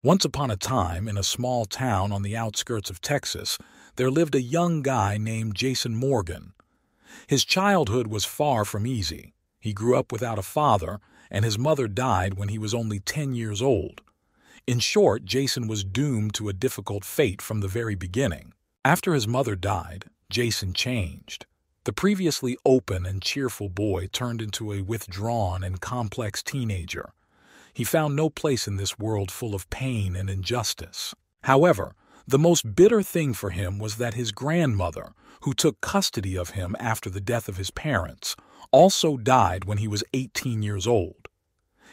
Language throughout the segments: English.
Once upon a time, in a small town on the outskirts of Texas, there lived a young guy named Jason Morgan. His childhood was far from easy. He grew up without a father, and his mother died when he was only 10 years old. In short, Jason was doomed to a difficult fate from the very beginning. After his mother died, Jason changed. The previously open and cheerful boy turned into a withdrawn and complex teenager. He found no place in this world full of pain and injustice. However, the most bitter thing for him was that his grandmother, who took custody of him after the death of his parents, also died when he was 18 years old.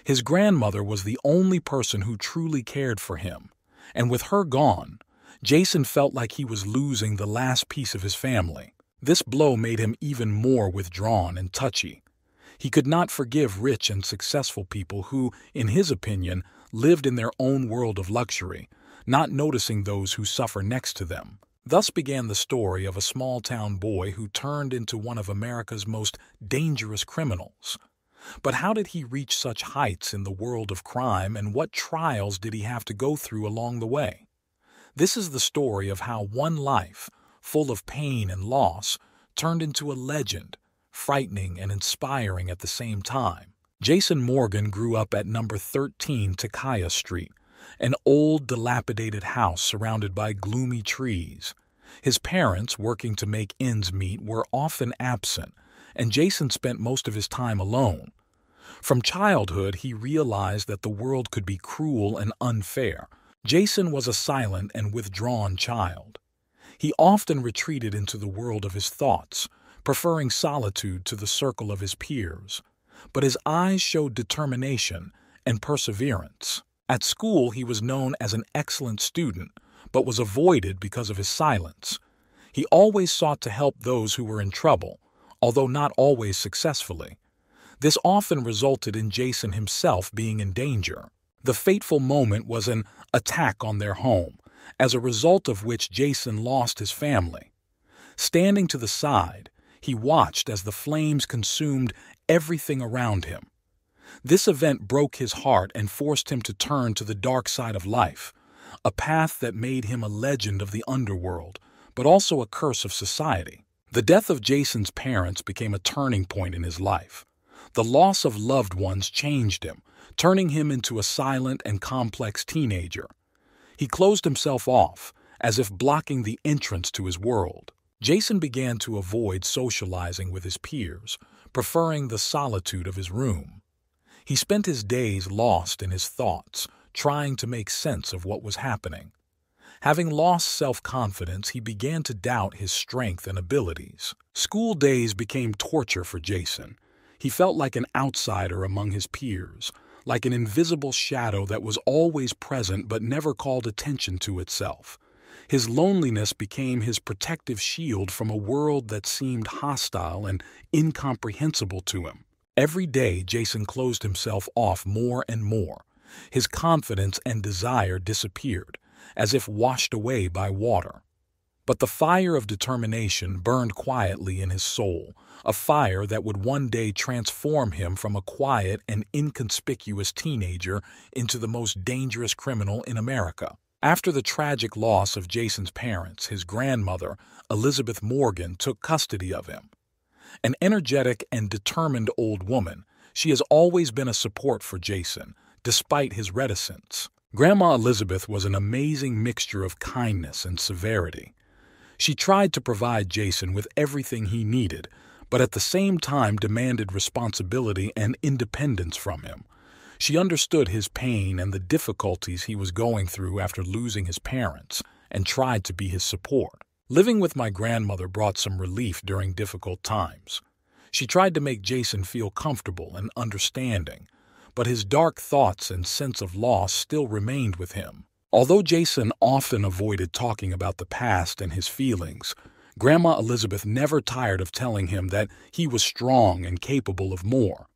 His grandmother was the only person who truly cared for him, and with her gone, Jason felt like he was losing the last piece of his family. This blow made him even more withdrawn and touchy. He could not forgive rich and successful people who, in his opinion, lived in their own world of luxury, not noticing those who suffer next to them. Thus began the story of a small-town boy who turned into one of America's most dangerous criminals. But how did he reach such heights in the world of crime, and what trials did he have to go through along the way? This is the story of how one life, full of pain and loss, turned into a legend, frightening and inspiring at the same time. Jason Morgan grew up at number 13 Takaya Street, an old, dilapidated house surrounded by gloomy trees. His parents, working to make ends meet, were often absent, and Jason spent most of his time alone. From childhood, he realized that the world could be cruel and unfair. Jason was a silent and withdrawn child. He often retreated into the world of his thoughts, preferring solitude to the circle of his peers. But his eyes showed determination and perseverance. At school, he was known as an excellent student, but was avoided because of his silence. He always sought to help those who were in trouble, although not always successfully. This often resulted in Jason himself being in danger. The fateful moment was an attack on their home, as a result of which Jason lost his family. Standing to the side, he watched as the flames consumed everything around him. This event broke his heart and forced him to turn to the dark side of life, a path that made him a legend of the underworld, but also a curse of society. The death of Jason's parents became a turning point in his life. The loss of loved ones changed him, turning him into a silent and complex teenager. He closed himself off, as if blocking the entrance to his world. Jason began to avoid socializing with his peers, preferring the solitude of his room. He spent his days lost in his thoughts, trying to make sense of what was happening. Having lost self-confidence, he began to doubt his strength and abilities. School days became torture for Jason. He felt like an outsider among his peers, like an invisible shadow that was always present but never called attention to itself. His loneliness became his protective shield from a world that seemed hostile and incomprehensible to him. Every day, Jason closed himself off more and more. His confidence and desire disappeared, as if washed away by water. But the fire of determination burned quietly in his soul, a fire that would one day transform him from a quiet and inconspicuous teenager into the most dangerous criminal in America. After the tragic loss of Jason's parents, his grandmother, Elizabeth Morgan, took custody of him. An energetic and determined old woman, she has always been a support for Jason, despite his reticence. Grandma Elizabeth was an amazing mixture of kindness and severity. She tried to provide Jason with everything he needed, but at the same time demanded responsibility and independence from him. She understood his pain and the difficulties he was going through after losing his parents, and tried to be his support. Living with my grandmother brought some relief during difficult times. She tried to make Jason feel comfortable and understanding, but his dark thoughts and sense of loss still remained with him. Although Jason often avoided talking about the past and his feelings, Grandma Elizabeth never tired of telling him that he was strong and capable of more.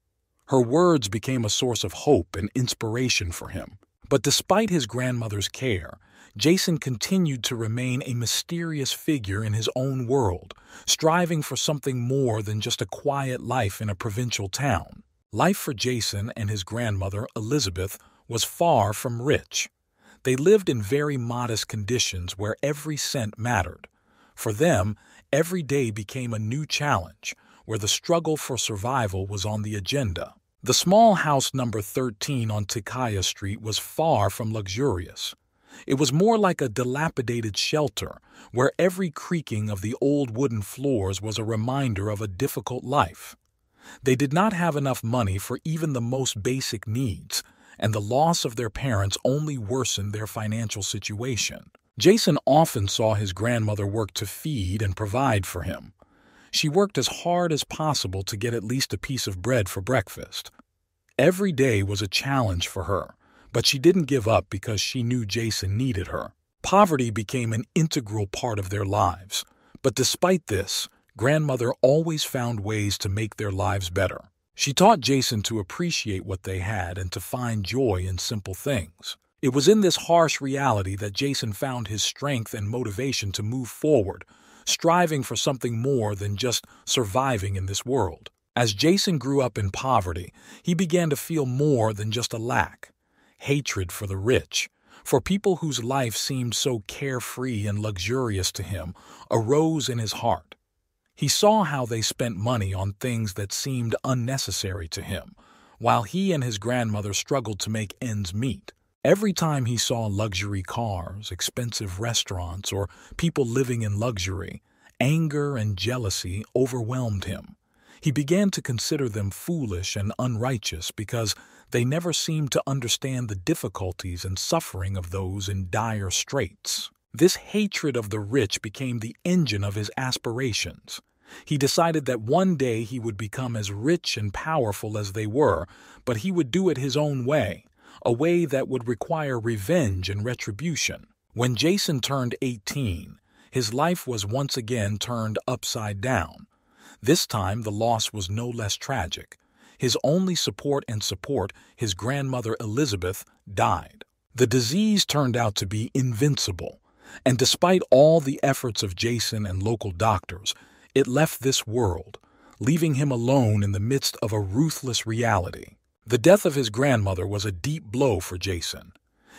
Her words became a source of hope and inspiration for him. But despite his grandmother's care, Jason continued to remain a mysterious figure in his own world, striving for something more than just a quiet life in a provincial town. Life for Jason and his grandmother, Elizabeth, was far from rich. They lived in very modest conditions where every cent mattered. For them, every day became a new challenge, where the struggle for survival was on the agenda. The small house number 13 on Tikaya Street was far from luxurious. It was more like a dilapidated shelter, where every creaking of the old wooden floors was a reminder of a difficult life. They did not have enough money for even the most basic needs, and the loss of their parents only worsened their financial situation. Jason often saw his grandmother work to feed and provide for him. She worked as hard as possible to get at least a piece of bread for breakfast. Every day was a challenge for her, but she didn't give up because she knew Jason needed her. Poverty became an integral part of their lives, but despite this, grandmother always found ways to make their lives better. She taught Jason to appreciate what they had and to find joy in simple things. It was in this harsh reality that Jason found his strength and motivation to move forward, striving for something more than just surviving in this world. As Jason grew up in poverty, he began to feel more than just a lack. Hatred for the rich, for people whose life seemed so carefree and luxurious to him, arose in his heart. He saw how they spent money on things that seemed unnecessary to him, while he and his grandmother struggled to make ends meet. Every time he saw luxury cars, expensive restaurants, or people living in luxury, anger and jealousy overwhelmed him. He began to consider them foolish and unrighteous because they never seemed to understand the difficulties and suffering of those in dire straits. This hatred of the rich became the engine of his aspirations. He decided that one day he would become as rich and powerful as they were, but he would do it his own way, a way that would require revenge and retribution. When Jason turned 18, his life was once again turned upside down. This time the loss was no less tragic. His only support, his grandmother Elizabeth, died. The disease turned out to be invincible, and despite all the efforts of Jason and local doctors, it left this world, leaving him alone in the midst of a ruthless reality. The death of his grandmother was a deep blow for Jason.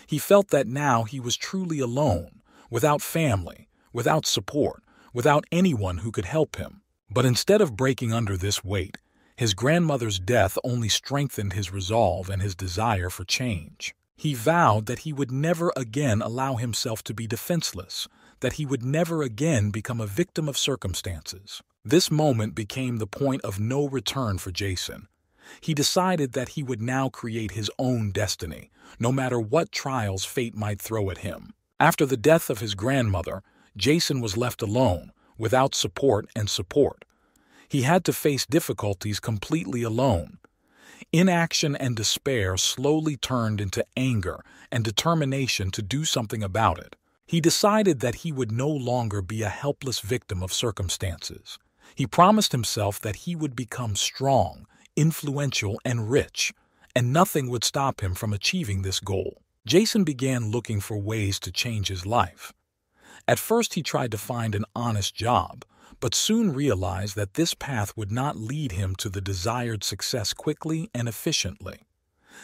He felt that now he was truly alone, without family, without support, without anyone who could help him. But instead of breaking under this weight, his grandmother's death only strengthened his resolve and his desire for change. He vowed that he would never again allow himself to be defenseless, that he would never again become a victim of circumstances. This moment became the point of no return for Jason. He decided that he would now create his own destiny, no matter what trials fate might throw at him. After the death of his grandmother, Jason was left alone, without support. He had to face difficulties completely alone. Inaction and despair slowly turned into anger and determination to do something about it. He decided that he would no longer be a helpless victim of circumstances. He promised himself that he would become strong, influential, and rich, and nothing would stop him from achieving this goal. Jason began looking for ways to change his life. At first he tried to find an honest job, but soon realized that this path would not lead him to the desired success quickly and efficiently.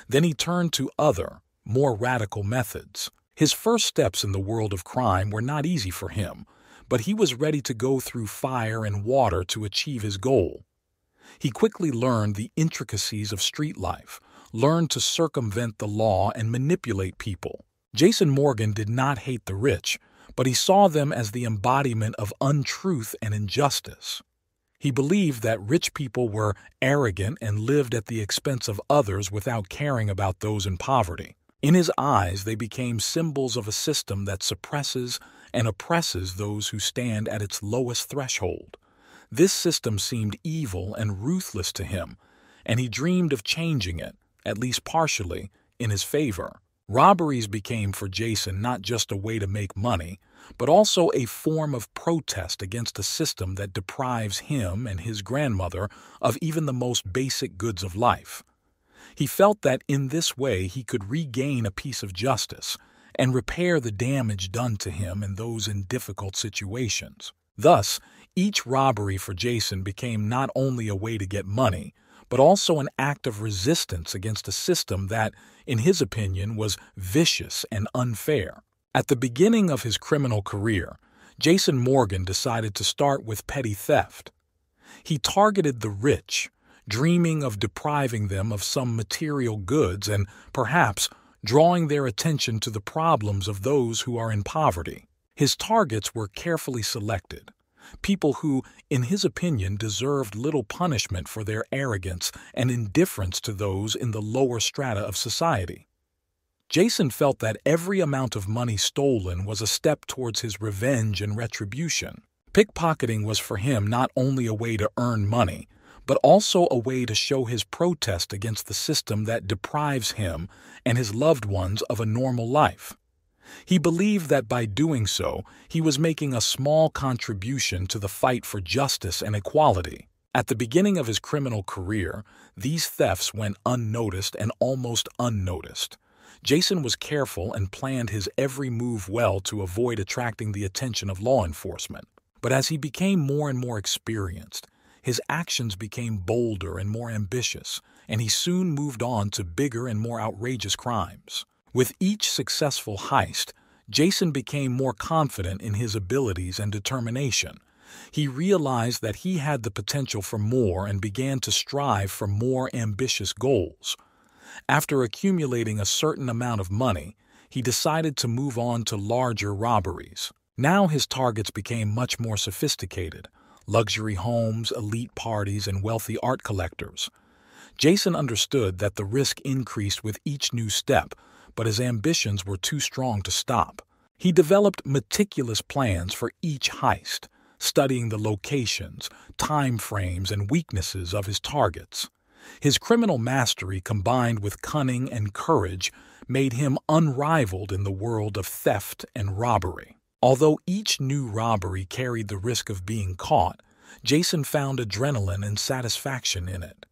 Then he turned to other, more radical methods. His first steps in the world of crime were not easy for him, but he was ready to go through fire and water to achieve his goal. He quickly learned the intricacies of street life, learned to circumvent the law and manipulate people. Jason Morgan did not hate the rich, but he saw them as the embodiment of untruth and injustice. He believed that rich people were arrogant and lived at the expense of others without caring about those in poverty. In his eyes, they became symbols of a system that suppresses and oppresses those who stand at its lowest threshold. This system seemed evil and ruthless to him, and he dreamed of changing it, at least partially, in his favor. Robberies became for Jason not just a way to make money, but also a form of protest against a system that deprives him and his grandmother of even the most basic goods of life. He felt that in this way he could regain a piece of justice and repair the damage done to him and those in difficult situations. Thus, each robbery for Jason became not only a way to get money, but also an act of resistance against a system that, in his opinion, was vicious and unfair. At the beginning of his criminal career, Jason Morgan decided to start with petty theft. He targeted the rich, dreaming of depriving them of some material goods and, perhaps, drawing their attention to the problems of those who are in poverty. His targets were carefully selected, people who, in his opinion, deserved little punishment for their arrogance and indifference to those in the lower strata of society. Jason felt that every amount of money stolen was a step towards his revenge and retribution. Pickpocketing was for him not only a way to earn money, but also a way to show his protest against the system that deprives him and his loved ones of a normal life. He believed that by doing so, he was making a small contribution to the fight for justice and equality. At the beginning of his criminal career, these thefts went unnoticed and almost unnoticed. Jason was careful and planned his every move well to avoid attracting the attention of law enforcement. But as he became more and more experienced, his actions became bolder and more ambitious, and he soon moved on to bigger and more outrageous crimes. With each successful heist, Jason became more confident in his abilities and determination. He realized that he had the potential for more and began to strive for more ambitious goals. After accumulating a certain amount of money, he decided to move on to larger robberies. Now his targets became much more sophisticated: luxury homes, elite parties, and wealthy art collectors. Jason understood that the risk increased with each new step, but his ambitions were too strong to stop. He developed meticulous plans for each heist, studying the locations, time frames, and weaknesses of his targets. His criminal mastery combined with cunning and courage made him unrivaled in the world of theft and robbery. Although each new robbery carried the risk of being caught, Jason found adrenaline and satisfaction in it.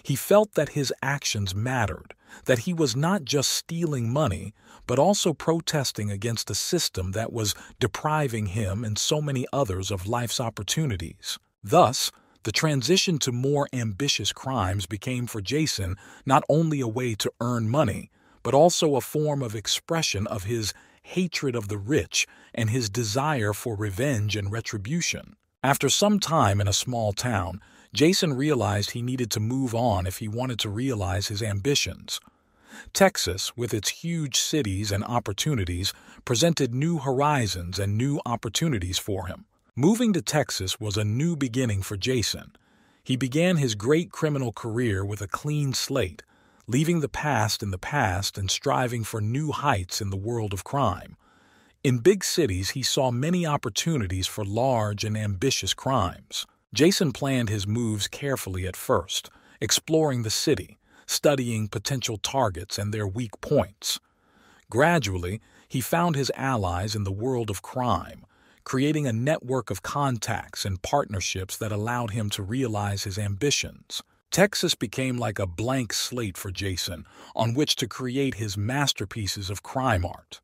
He felt that his actions mattered, that he was not just stealing money, but also protesting against a system that was depriving him and so many others of life's opportunities. Thus, the transition to more ambitious crimes became for Jason not only a way to earn money, but also a form of expression of his hatred of the rich and his desire for revenge and retribution. After some time in a small town, Jason realized he needed to move on if he wanted to realize his ambitions. Texas, with its huge cities and opportunities, presented new horizons and new opportunities for him. Moving to Texas was a new beginning for Jason. He began his great criminal career with a clean slate, leaving the past in the past and striving for new heights in the world of crime. In big cities, he saw many opportunities for large and ambitious crimes. Jason planned his moves carefully at first, exploring the city, studying potential targets and their weak points. Gradually, he found his allies in the world of crime, creating a network of contacts and partnerships that allowed him to realize his ambitions. Texas became like a blank slate for Jason on which to create his masterpieces of crime art.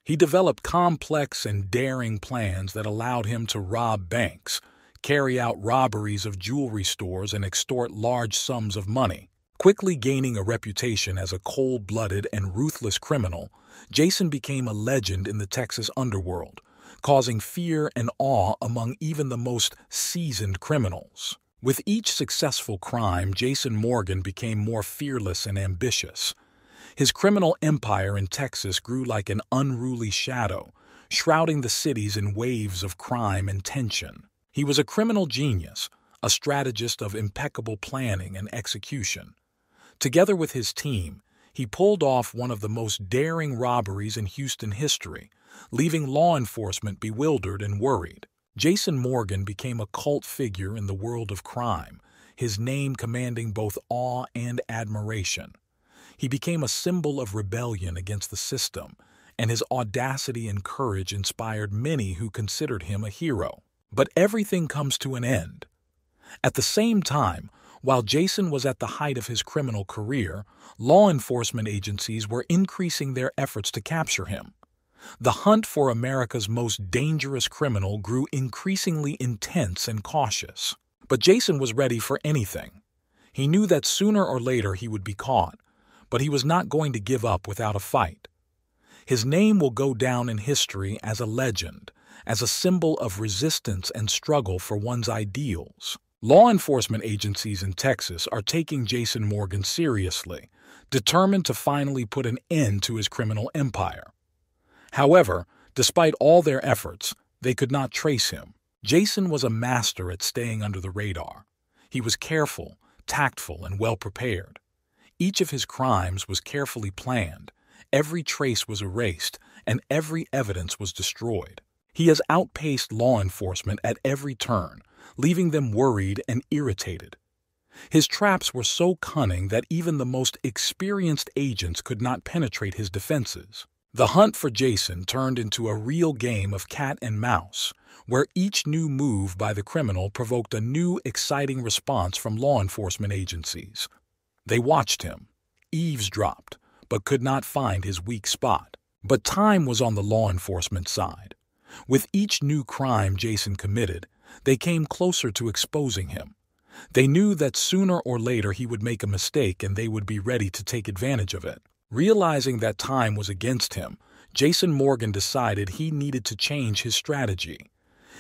He developed complex and daring plans that allowed him to rob banks, carry out robberies of jewelry stores, and extort large sums of money. Quickly gaining a reputation as a cold-blooded and ruthless criminal, Jason became a legend in the Texas underworld, causing fear and awe among even the most seasoned criminals. With each successful crime, Jason Morgan became more fearless and ambitious. His criminal empire in Texas grew like an unruly shadow, shrouding the cities in waves of crime and tension. He was a criminal genius, a strategist of impeccable planning and execution. Together with his team, he pulled off one of the most daring robberies in Houston history, leaving law enforcement bewildered and worried. Jason Morgan became a cult figure in the world of crime, his name commanding both awe and admiration. He became a symbol of rebellion against the system, and his audacity and courage inspired many who considered him a hero. But everything comes to an end. At the same time, while Jason was at the height of his criminal career, law enforcement agencies were increasing their efforts to capture him. The hunt for America's most dangerous criminal grew increasingly intense and cautious. But Jason was ready for anything. He knew that sooner or later he would be caught, but he was not going to give up without a fight. His name will go down in history as a legend, as a symbol of resistance and struggle for one's ideals. Law enforcement agencies in Texas are taking Jason Morgan seriously, determined to finally put an end to his criminal empire. However, despite all their efforts, they could not trace him. Jason was a master at staying under the radar. He was careful, tactful, and well-prepared. Each of his crimes was carefully planned, every trace was erased, and every evidence was destroyed. He has outpaced law enforcement at every turn, leaving them worried and irritated. His traps were so cunning that even the most experienced agents could not penetrate his defenses. The hunt for Jason turned into a real game of cat and mouse, where each new move by the criminal provoked a new, exciting response from law enforcement agencies. They watched him, eavesdropped, but could not find his weak spot. But time was on the law enforcement side. With each new crime Jason committed, they came closer to exposing him. They knew that sooner or later he would make a mistake and they would be ready to take advantage of it. Realizing that time was against him, Jason Morgan decided he needed to change his strategy.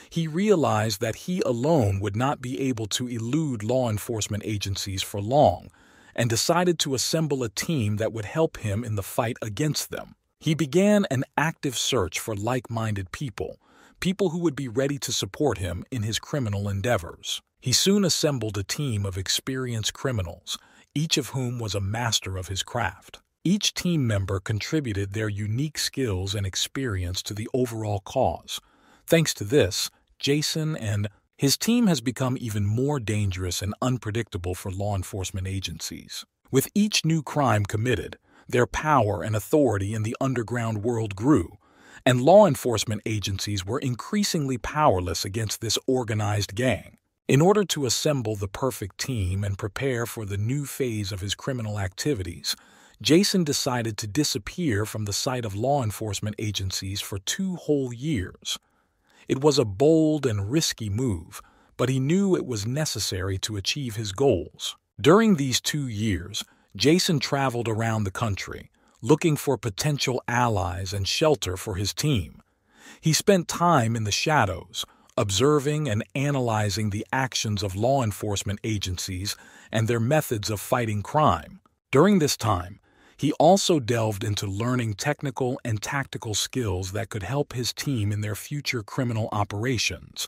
He realized that he alone would not be able to elude law enforcement agencies for long, and decided to assemble a team that would help him in the fight against them. He began an active search for like-minded people who would be ready to support him in his criminal endeavors. He soon assembled a team of experienced criminals, each of whom was a master of his craft. Each team member contributed their unique skills and experience to the overall cause. Thanks to this, Jason and his team has become even more dangerous and unpredictable for law enforcement agencies. With each new crime committed, their power and authority in the underground world grew, and law enforcement agencies were increasingly powerless against this organized gang. In order to assemble the perfect team and prepare for the new phase of his criminal activities, Jason decided to disappear from the sight of law enforcement agencies for 2 whole years. It was a bold and risky move, but he knew it was necessary to achieve his goals. During these 2 years, Jason traveled around the country, looking for potential allies and shelter for his team. He spent time in the shadows, observing and analyzing the actions of law enforcement agencies and their methods of fighting crime. During this time, he also delved into learning technical and tactical skills that could help his team in their future criminal operations.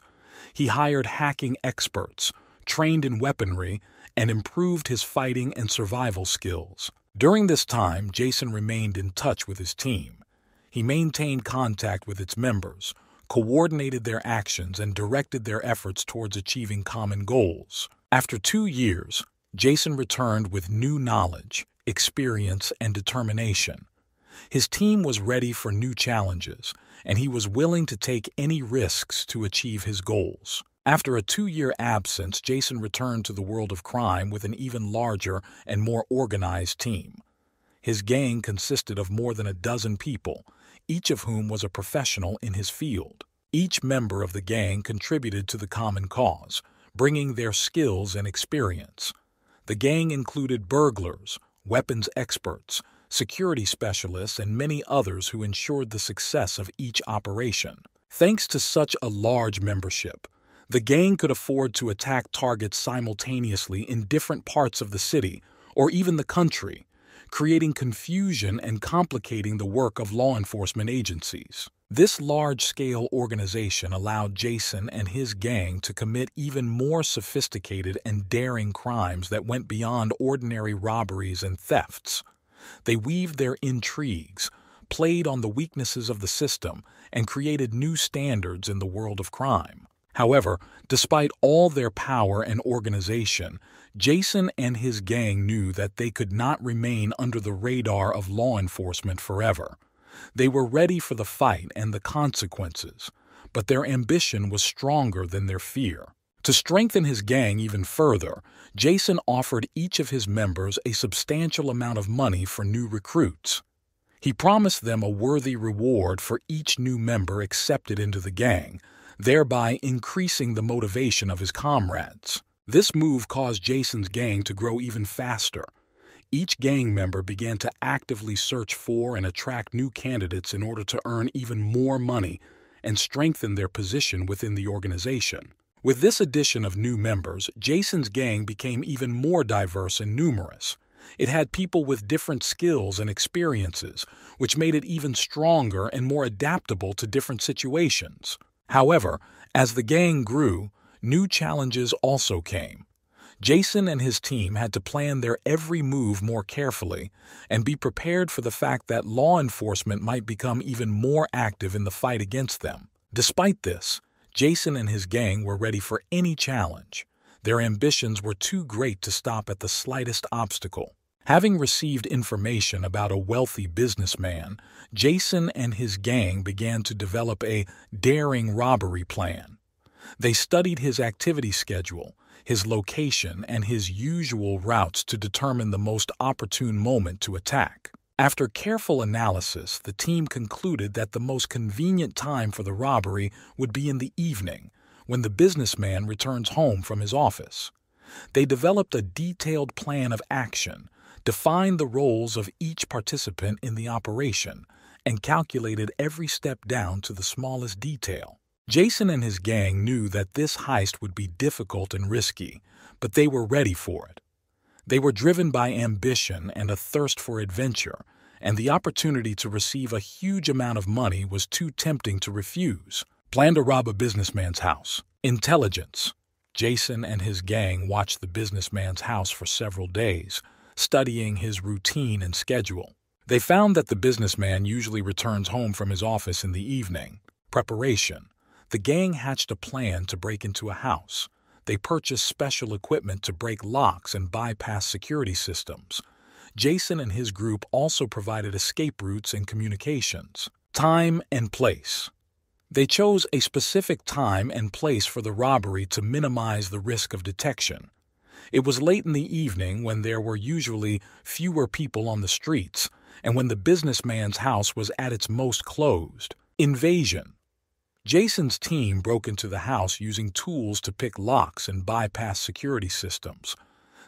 He hired hacking experts, trained in weaponry, and improved his fighting and survival skills. During this time, Jason remained in touch with his team. He maintained contact with its members, coordinated their actions, and directed their efforts towards achieving common goals. After 2 years, Jason returned with new knowledge, experience, and determination. His team was ready for new challenges, and he was willing to take any risks to achieve his goals. After a 2-year absence, Jason returned to the world of crime with an even larger and more organized team. His gang consisted of more than a dozen people, each of whom was a professional in his field. Each member of the gang contributed to the common cause, bringing their skills and experience. The gang included burglars, weapons experts, security specialists, and many others who ensured the success of each operation. Thanks to such a large membership, the gang could afford to attack targets simultaneously in different parts of the city or even the country, creating confusion and complicating the work of law enforcement agencies. This large-scale organization allowed Jason and his gang to commit even more sophisticated and daring crimes that went beyond ordinary robberies and thefts. They weaved their intrigues, played on the weaknesses of the system, and created new standards in the world of crime. However, despite all their power and organization, Jason and his gang knew that they could not remain under the radar of law enforcement forever. They were ready for the fight and the consequences, but their ambition was stronger than their fear. To strengthen his gang even further, Jason offered each of his members a substantial amount of money for new recruits. He promised them a worthy reward for each new member accepted into the gang, thereby increasing the motivation of his comrades. This move caused Jason's gang to grow even faster. Each gang member began to actively search for and attract new candidates in order to earn even more money and strengthen their position within the organization. With this addition of new members, Jason's gang became even more diverse and numerous. It had people with different skills and experiences, which made it even stronger and more adaptable to different situations. However, as the gang grew, new challenges also came. Jason and his team had to plan their every move more carefully and be prepared for the fact that law enforcement might become even more active in the fight against them. Despite this, Jason and his gang were ready for any challenge. Their ambitions were too great to stop at the slightest obstacle. Having received information about a wealthy businessman, Jason and his gang began to develop a daring robbery plan. They studied his activity schedule, his location, and his usual routes to determine the most opportune moment to attack. After careful analysis, the team concluded that the most convenient time for the robbery would be in the evening, when the businessman returns home from his office. They developed a detailed plan of action, defined the roles of each participant in the operation, and calculated every step down to the smallest detail. Jason and his gang knew that this heist would be difficult and risky, but they were ready for it. They were driven by ambition and a thirst for adventure, and the opportunity to receive a huge amount of money was too tempting to refuse. Plan to rob a businessman's house. Intelligence. Jason and his gang watched the businessman's house for several days, studying his routine and schedule. They found that the businessman usually returns home from his office in the evening. Preparation. The gang hatched a plan to break into a house. They purchased special equipment to break locks and bypass security systems. Jason and his group also provided escape routes and communications. Time and place. They chose a specific time and place for the robbery to minimize the risk of detection. It was late in the evening when there were usually fewer people on the streets and when the businessman's house was at its most closed. Invasion. Jason's team broke into the house using tools to pick locks and bypass security systems.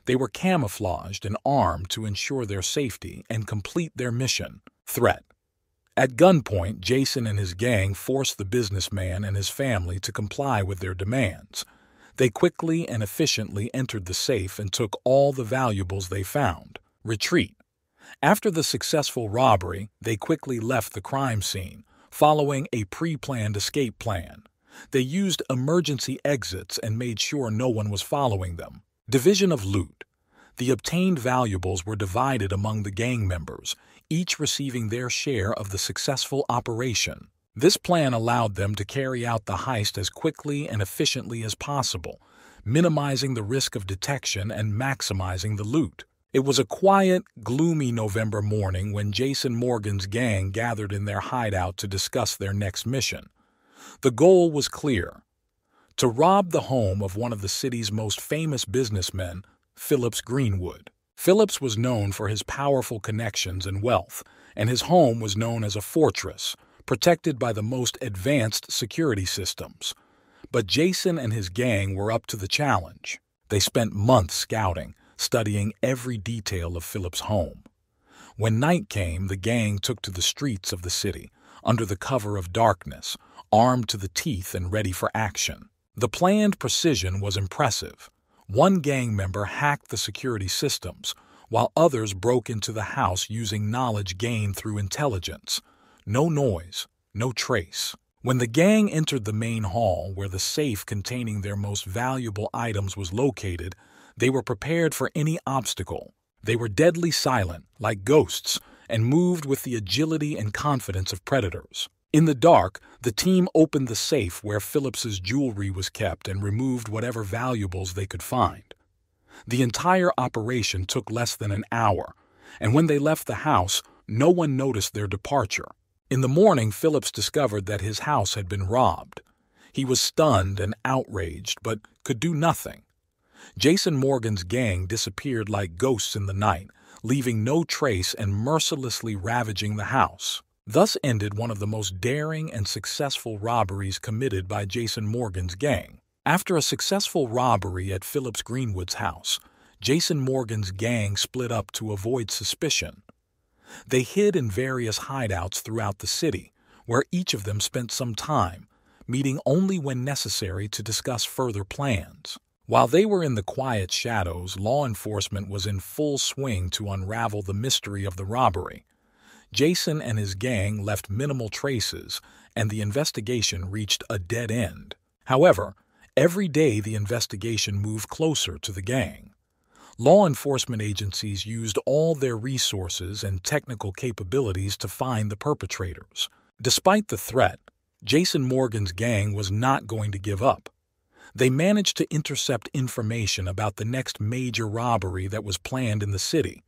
They were camouflaged and armed to ensure their safety and complete their mission. Threat. At gunpoint, Jason and his gang forced the businessman and his family to comply with their demands. They quickly and efficiently entered the safe and took all the valuables they found. Retreat. After the successful robbery, they quickly left the crime scene, following a pre-planned escape plan. They used emergency exits and made sure no one was following them. Division of loot. The obtained valuables were divided among the gang members, each receiving their share of the successful operation. This plan allowed them to carry out the heist as quickly and efficiently as possible, minimizing the risk of detection and maximizing the loot. It was a quiet, gloomy November morning when Jason Morgan's gang gathered in their hideout to discuss their next mission. The goal was clear: to rob the home of one of the city's most famous businessmen, Phillips Greenwood. Phillips was known for his powerful connections and wealth, and his home was known as a fortress, protected by the most advanced security systems. But Jason and his gang were up to the challenge. They spent months scouting, studying every detail of Phillips' home. When night came, the gang took to the streets of the city, under the cover of darkness, armed to the teeth and ready for action. The planned precision was impressive. One gang member hacked the security systems, while others broke into the house using knowledge gained through intelligence. No noise, no trace. When the gang entered the main hall, where the safe containing their most valuable items was located, they were prepared for any obstacle. They were deadly silent, like ghosts, and moved with the agility and confidence of predators. In the dark, the team opened the safe where Phillips's jewelry was kept and removed whatever valuables they could find. The entire operation took less than an hour, and when they left the house, no one noticed their departure. In the morning, Phillips discovered that his house had been robbed. He was stunned and outraged, but could do nothing. Jason Morgan's gang disappeared like ghosts in the night, leaving no trace and mercilessly ravaging the house. Thus ended one of the most daring and successful robberies committed by Jason Morgan's gang. After a successful robbery at Phillips Greenwood's house, Jason Morgan's gang split up to avoid suspicion. They hid in various hideouts throughout the city, where each of them spent some time, meeting only when necessary to discuss further plans. While they were in the quiet shadows, law enforcement was in full swing to unravel the mystery of the robbery. Jason and his gang left minimal traces, and the investigation reached a dead end. However, every day the investigation moved closer to the gang. Law enforcement agencies used all their resources and technical capabilities to find the perpetrators. Despite the threat, Jason Morgan's gang was not going to give up. They managed to intercept information about the next major robbery that was planned in the city.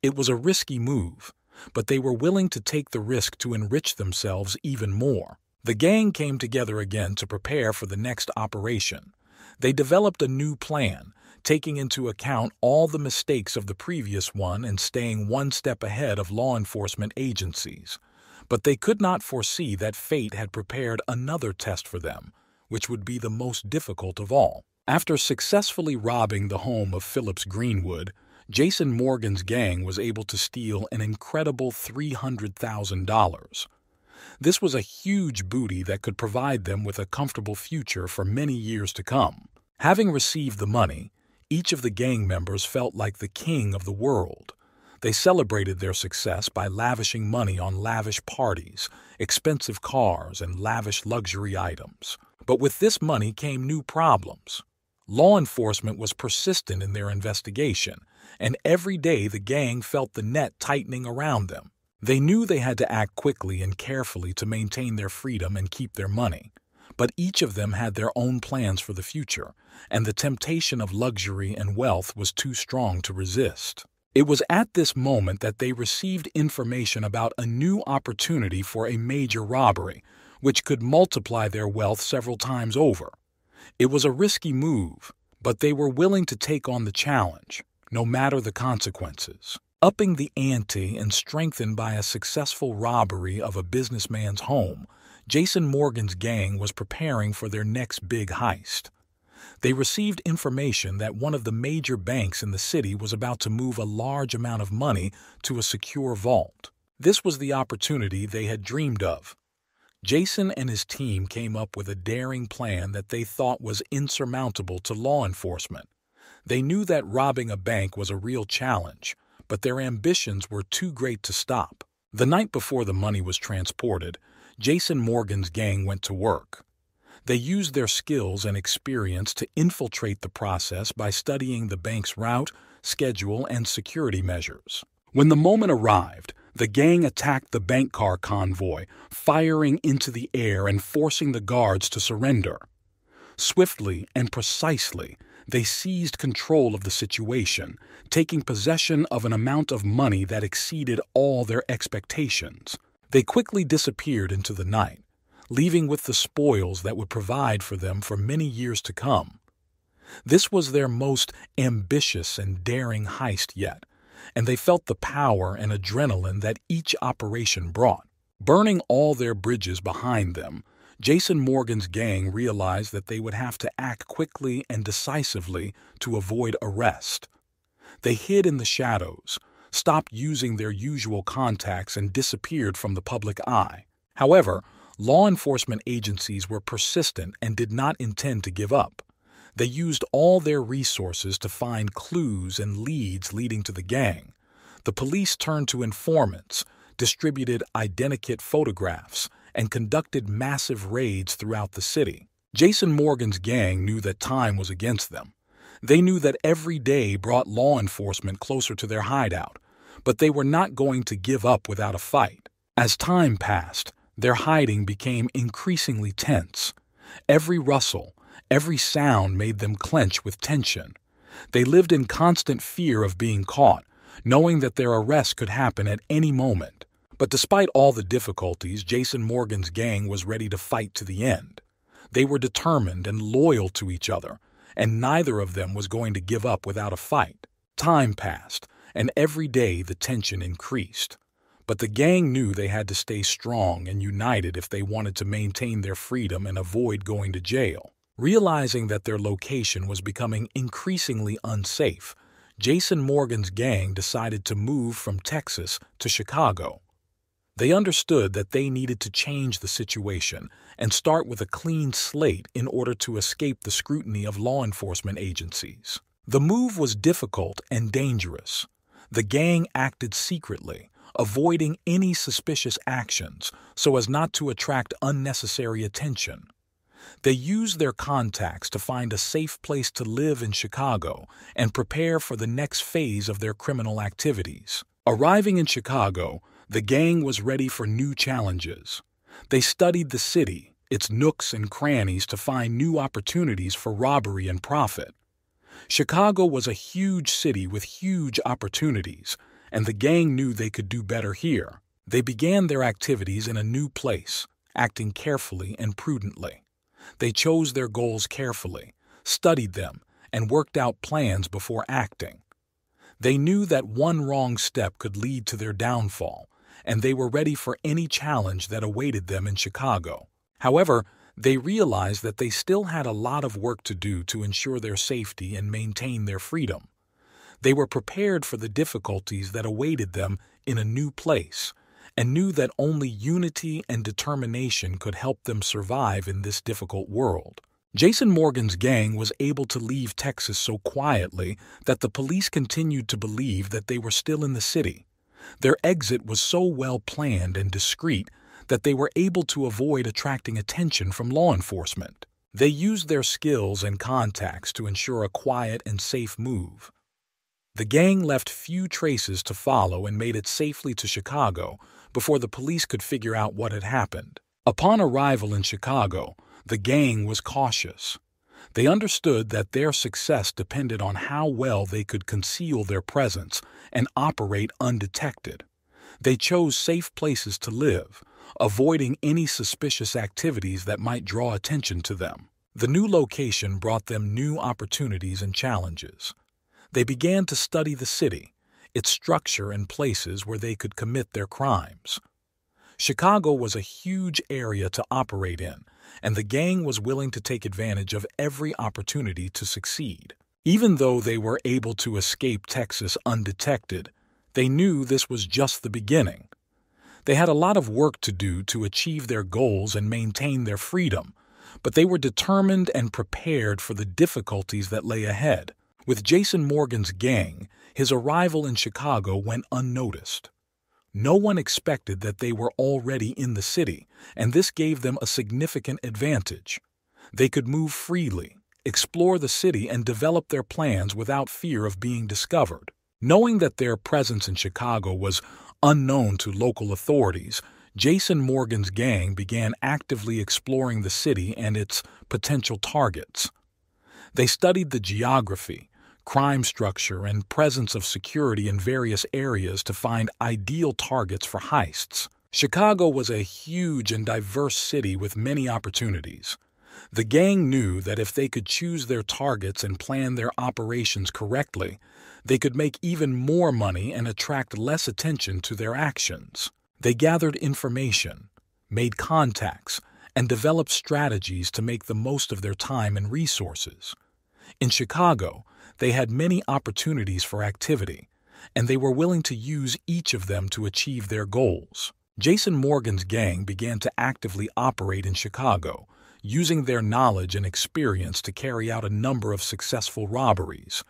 It was a risky move, but they were willing to take the risk to enrich themselves even more. The gang came together again to prepare for the next operation. They developed a new plan, taking into account all the mistakes of the previous one and staying one step ahead of law enforcement agencies. But they could not foresee that fate had prepared another test for them, which would be the most difficult of all. After successfully robbing the home of Phillips Greenwood, Jason Morgan's gang was able to steal an incredible $300,000. This was a huge booty that could provide them with a comfortable future for many years to come. Having received the money, each of the gang members felt like the king of the world. They celebrated their success by lavishing money on lavish parties, expensive cars, and lavish luxury items. But with this money came new problems. Law enforcement was persistent in their investigation, and every day the gang felt the net tightening around them. They knew they had to act quickly and carefully to maintain their freedom and keep their money. But each of them had their own plans for the future, and the temptation of luxury and wealth was too strong to resist. It was at this moment that they received information about a new opportunity for a major robbery, which could multiply their wealth several times over. It was a risky move, but they were willing to take on the challenge, no matter the consequences. Upping the ante and strengthened by a successful robbery of a businessman's home, Jason Morgan's gang was preparing for their next big heist. They received information that one of the major banks in the city was about to move a large amount of money to a secure vault. This was the opportunity they had dreamed of. Jason and his team came up with a daring plan that they thought was insurmountable to law enforcement. They knew that robbing a bank was a real challenge, but their ambitions were too great to stop. The night before the money was transported, Jason Morgan's gang went to work. They used their skills and experience to infiltrate the process by studying the bank's route, schedule, and security measures. When the moment arrived, the gang attacked the bank car convoy, firing into the air and forcing the guards to surrender. Swiftly and precisely, they seized control of the situation, taking possession of an amount of money that exceeded all their expectations. They quickly disappeared into the night, leaving with the spoils that would provide for them for many years to come. This was their most ambitious and daring heist yet, and they felt the power and adrenaline that each operation brought. Burning all their bridges behind them, Jason Morgan's gang realized that they would have to act quickly and decisively to avoid arrest. They hid in the shadows, stopped using their usual contacts, and disappeared from the public eye. However, law enforcement agencies were persistent and did not intend to give up. They used all their resources to find clues and leads leading to the gang. The police turned to informants, distributed identikit photographs, and conducted massive raids throughout the city. Jason Morgan's gang knew that time was against them. They knew that every day brought law enforcement closer to their hideout, but they were not going to give up without a fight. As time passed, their hiding became increasingly tense. Every rustle, every sound made them clench with tension. They lived in constant fear of being caught, knowing that their arrest could happen at any moment. But despite all the difficulties, Jason Morgan's gang was ready to fight to the end. They were determined and loyal to each other, and neither of them was going to give up without a fight. Time passed, and every day the tension increased. But the gang knew they had to stay strong and united if they wanted to maintain their freedom and avoid going to jail. Realizing that their location was becoming increasingly unsafe, Jason Morgan's gang decided to move from Texas to Chicago. They understood that they needed to change the situation and start with a clean slate in order to escape the scrutiny of law enforcement agencies. The move was difficult and dangerous. The gang acted secretly, avoiding any suspicious actions so as not to attract unnecessary attention. They used their contacts to find a safe place to live in Chicago and prepare for the next phase of their criminal activities. Arriving in Chicago, the gang was ready for new challenges. They studied the city, its nooks and crannies to find new opportunities for robbery and profit. Chicago was a huge city with huge opportunities, and the gang knew they could do better here. They began their activities in a new place, acting carefully and prudently. They chose their goals carefully, studied them, and worked out plans before acting. They knew that one wrong step could lead to their downfall, and they were ready for any challenge that awaited them in Chicago. However, they realized that they still had a lot of work to do to ensure their safety and maintain their freedom. They were prepared for the difficulties that awaited them in a new place, and knew that only unity and determination could help them survive in this difficult world. Jason Morgan's gang was able to leave Texas so quietly that the police continued to believe that they were still in the city. Their exit was so well planned and discreet that they were able to avoid attracting attention from law enforcement. They used their skills and contacts to ensure a quiet and safe move. The gang left few traces to follow and made it safely to Chicago before the police could figure out what had happened. Upon arrival in Chicago, the gang was cautious. They understood that their success depended on how well they could conceal their presence and operate undetected. They chose safe places to live, avoiding any suspicious activities that might draw attention to them. The new location brought them new opportunities and challenges. They began to study the city, its structure and places where they could commit their crimes. Chicago was a huge area to operate in, and the gang was willing to take advantage of every opportunity to succeed. Even though they were able to escape Texas undetected, they knew this was just the beginning. They had a lot of work to do to achieve their goals and maintain their freedom, but they were determined and prepared for the difficulties that lay ahead. With Jason Morgan's gang, his arrival in Chicago went unnoticed. No one expected that they were already in the city, and this gave them a significant advantage. They could move freely, explore the city, and develop their plans without fear of being discovered. Knowing that their presence in Chicago was unknown to local authorities, Jason Morgan's gang began actively exploring the city and its potential targets. They studied the geography, crime structure, and presence of security in various areas to find ideal targets for heists. Chicago was a huge and diverse city with many opportunities. The gang knew that if they could choose their targets and plan their operations correctly, they could make even more money and attract less attention to their actions. They gathered information, made contacts, and developed strategies to make the most of their time and resources. In Chicago, they had many opportunities for activity, and they were willing to use each of them to achieve their goals. Jason Morgan's gang began to actively operate in Chicago, using their knowledge and experience to carry out a number of successful robberies.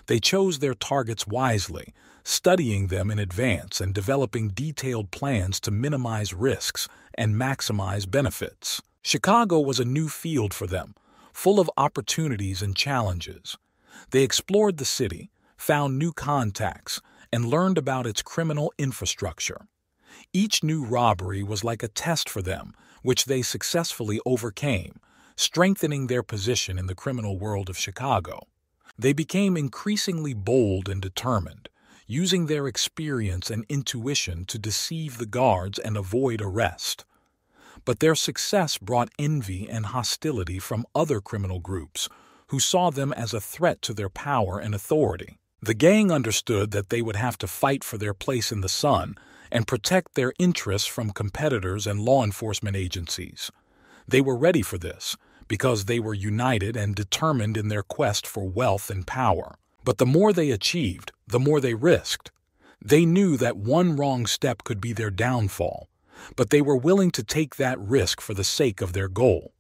They chose their targets wisely, studying them in advance and developing detailed plans to minimize risks and maximize benefits. Chicago was a new field for them, full of opportunities and challenges. They explored the city, found new contacts, and learned about its criminal infrastructure. Each new robbery was like a test for them, which they successfully overcame, strengthening their position in the criminal world of Chicago. They became increasingly bold and determined, using their experience and intuition to deceive the guards and avoid arrest. But their success brought envy and hostility from other criminal groups, who saw them as a threat to their power and authority. The gang understood that they would have to fight for their place in the sun and protect their interests from competitors and law enforcement agencies. They were ready for this, because they were united and determined in their quest for wealth and power. But the more they achieved, the more they risked. They knew that one wrong step could be their downfall, but they were willing to take that risk for the sake of their goal.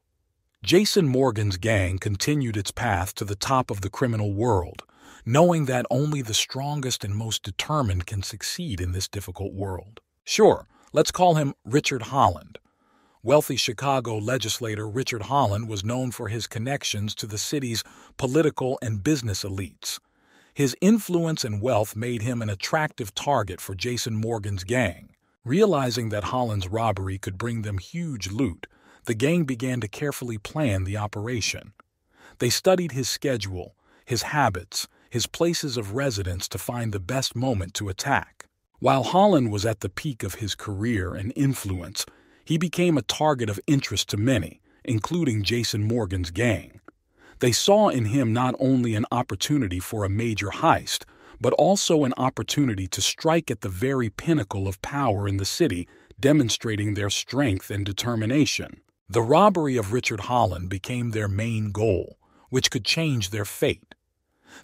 Jason Morgan's gang continued its path to the top of the criminal world, knowing that only the strongest and most determined can succeed in this difficult world. Sure, let's call him Richard Holland. Wealthy Chicago legislator Richard Holland was known for his connections to the city's political and business elites. His influence and wealth made him an attractive target for Jason Morgan's gang. Realizing that Holland's robbery could bring them huge loot, the gang began to carefully plan the operation. They studied his schedule, his habits, his places of residence to find the best moment to attack. While Holland was at the peak of his career and influence, he became a target of interest to many, including Jason Morgan's gang. They saw in him not only an opportunity for a major heist, but also an opportunity to strike at the very pinnacle of power in the city, demonstrating their strength and determination. The robbery of Richard Holland became their main goal, which could change their fate.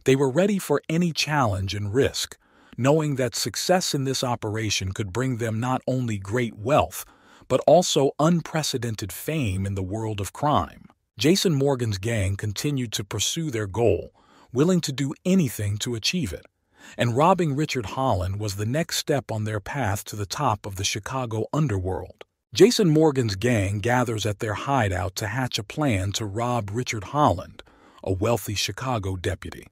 They were ready for any challenge and risk, knowing that success in this operation could bring them not only great wealth, but also unprecedented fame in the world of crime. Jason Morgan's gang continued to pursue their goal, willing to do anything to achieve it, and robbing Richard Holland was the next step on their path to the top of the Chicago underworld. Jason Morgan's gang gathers at their hideout to hatch a plan to rob Richard Holland, a wealthy Chicago deputy.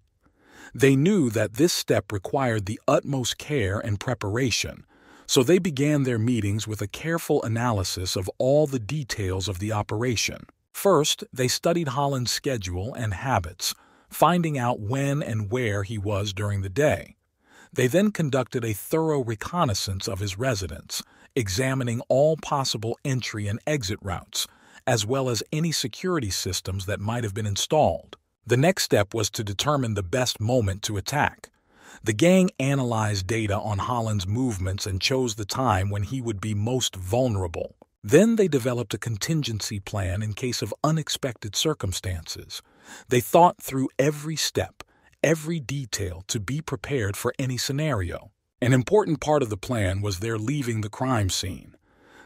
They knew that this step required the utmost care and preparation, so they began their meetings with a careful analysis of all the details of the operation. First, they studied Holland's schedule and habits, finding out when and where he was during the day. They then conducted a thorough reconnaissance of his residence, examining all possible entry and exit routes, as well as any security systems that might have been installed. The next step was to determine the best moment to attack. The gang analyzed data on Holland's movements and chose the time when he would be most vulnerable. Then they developed a contingency plan in case of unexpected circumstances. They thought through every step, every detail to be prepared for any scenario. An important part of the plan was their leaving the crime scene.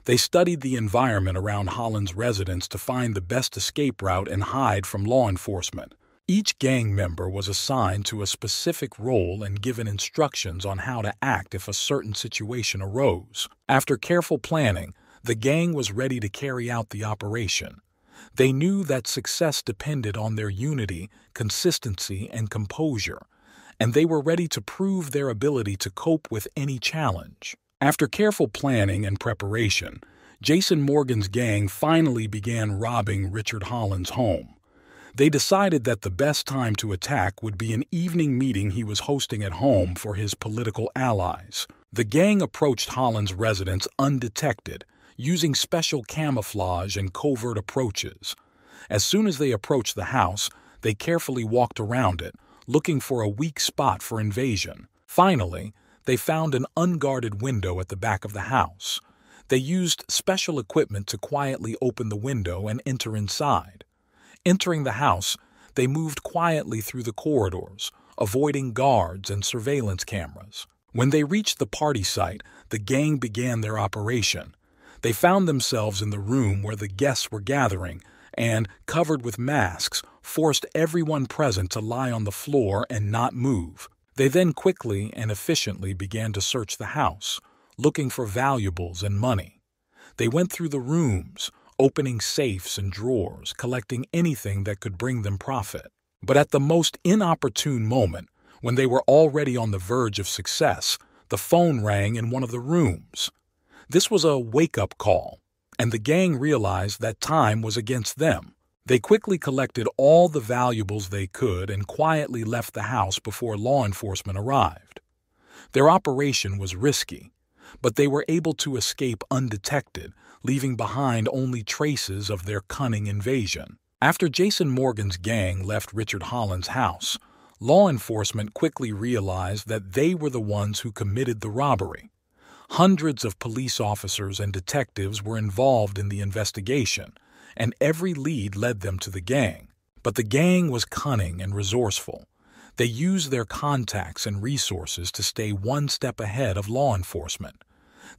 They studied the environment around Holland's residence to find the best escape route and hide from law enforcement. Each gang member was assigned to a specific role and given instructions on how to act if a certain situation arose. After careful planning, the gang was ready to carry out the operation. They knew that success depended on their unity, consistency, and composure, and they were ready to prove their ability to cope with any challenge. After careful planning and preparation, Jason Morgan's gang finally began robbing Richard Holland's home. They decided that the best time to attack would be an evening meeting he was hosting at home for his political allies. The gang approached Holland's residence undetected, using special camouflage and covert approaches. As soon as they approached the house, they carefully walked around it, looking for a weak spot for invasion. Finally, they found an unguarded window at the back of the house. They used special equipment to quietly open the window and enter inside. Entering the house, they moved quietly through the corridors, avoiding guards and surveillance cameras. When they reached the party site, the gang began their operation. They found themselves in the room where the guests were gathering and, covered with masks, forced everyone present to lie on the floor and not move. They then quickly and efficiently began to search the house, looking for valuables and money. They went through the rooms, opening safes and drawers, collecting anything that could bring them profit. But at the most inopportune moment, when they were already on the verge of success, the phone rang in one of the rooms. This was a wake-up call, and the gang realized that time was against them. They quickly collected all the valuables they could and quietly left the house before law enforcement arrived. Their operation was risky, but they were able to escape undetected, leaving behind only traces of their cunning invasion. After Jason Morgan's gang left Richard Holland's house, law enforcement quickly realized that they were the ones who committed the robbery. Hundreds of police officers and detectives were involved in the investigation, and every lead led them to the gang. But the gang was cunning and resourceful. They used their contacts and resources to stay one step ahead of law enforcement.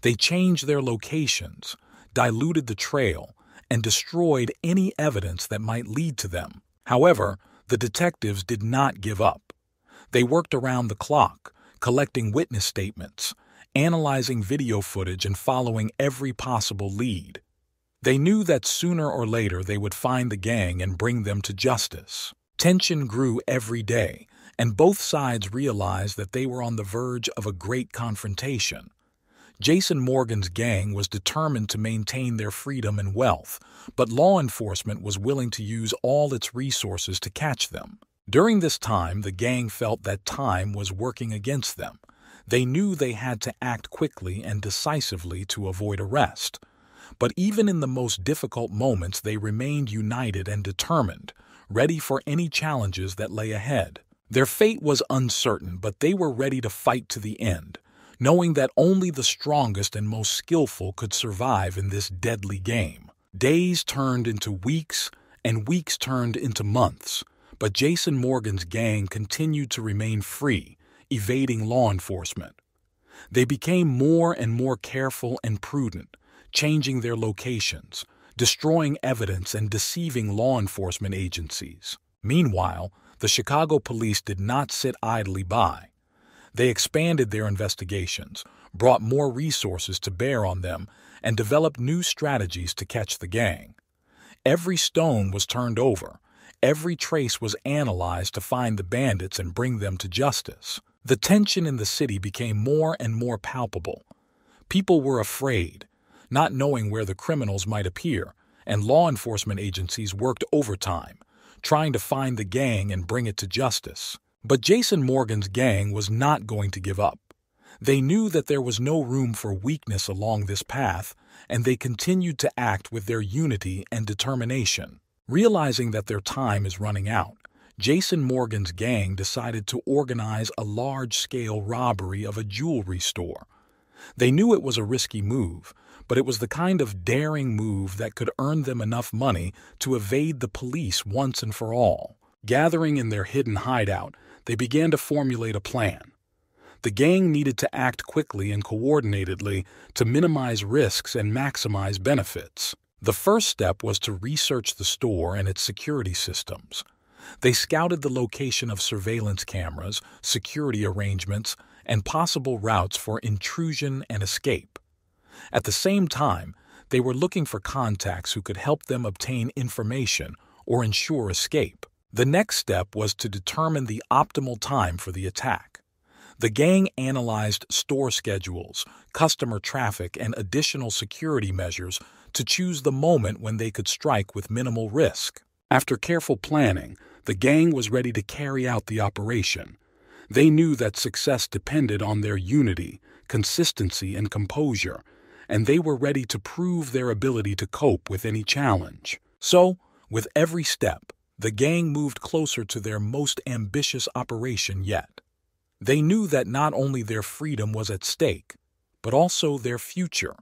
They changed their locations, diluted the trail, and destroyed any evidence that might lead to them. However, the detectives did not give up. They worked around the clock, collecting witness statements, analyzing video footage, and following every possible lead. They knew that sooner or later they would find the gang and bring them to justice. Tension grew every day, and both sides realized that they were on the verge of a great confrontation. Jason Morgan's gang was determined to maintain their freedom and wealth, but law enforcement was willing to use all its resources to catch them. During this time, the gang felt that time was working against them. They knew they had to act quickly and decisively to avoid arrest. But even in the most difficult moments, they remained united and determined, ready for any challenges that lay ahead. Their fate was uncertain, but they were ready to fight to the end, knowing that only the strongest and most skillful could survive in this deadly game. Days turned into weeks, and weeks turned into months, but Jason Morgan's gang continued to remain free, evading law enforcement. They became more and more careful and prudent, changing their locations, destroying evidence, and deceiving law enforcement agencies. Meanwhile, the Chicago police did not sit idly by. They expanded their investigations, brought more resources to bear on them, and developed new strategies to catch the gang. Every stone was turned over. Every trace was analyzed to find the bandits and bring them to justice. The tension in the city became more and more palpable. People were afraid, not knowing where the criminals might appear, and law enforcement agencies worked overtime, trying to find the gang and bring it to justice. But Jason Morgan's gang was not going to give up. They knew that there was no room for weakness along this path, and they continued to act with their unity and determination. Realizing that their time is running out, Jason Morgan's gang decided to organize a large-scale robbery of a jewelry store. They knew it was a risky move, but it was the kind of daring move that could earn them enough money to evade the police once and for all. Gathering in their hidden hideout, they began to formulate a plan. The gang needed to act quickly and coordinatedly to minimize risks and maximize benefits. The first step was to research the store and its security systems. They scouted the location of surveillance cameras, security arrangements, and possible routes for intrusion and escape. At the same time, they were looking for contacts who could help them obtain information or ensure escape. The next step was to determine the optimal time for the attack. The gang analyzed store schedules, customer traffic, and additional security measures to choose the moment when they could strike with minimal risk. After careful planning, the gang was ready to carry out the operation. They knew that success depended on their unity, consistency, and composure, and they were ready to prove their ability to cope with any challenge. So, with every step, the gang moved closer to their most ambitious operation yet. They knew that not only their freedom was at stake, but also their future.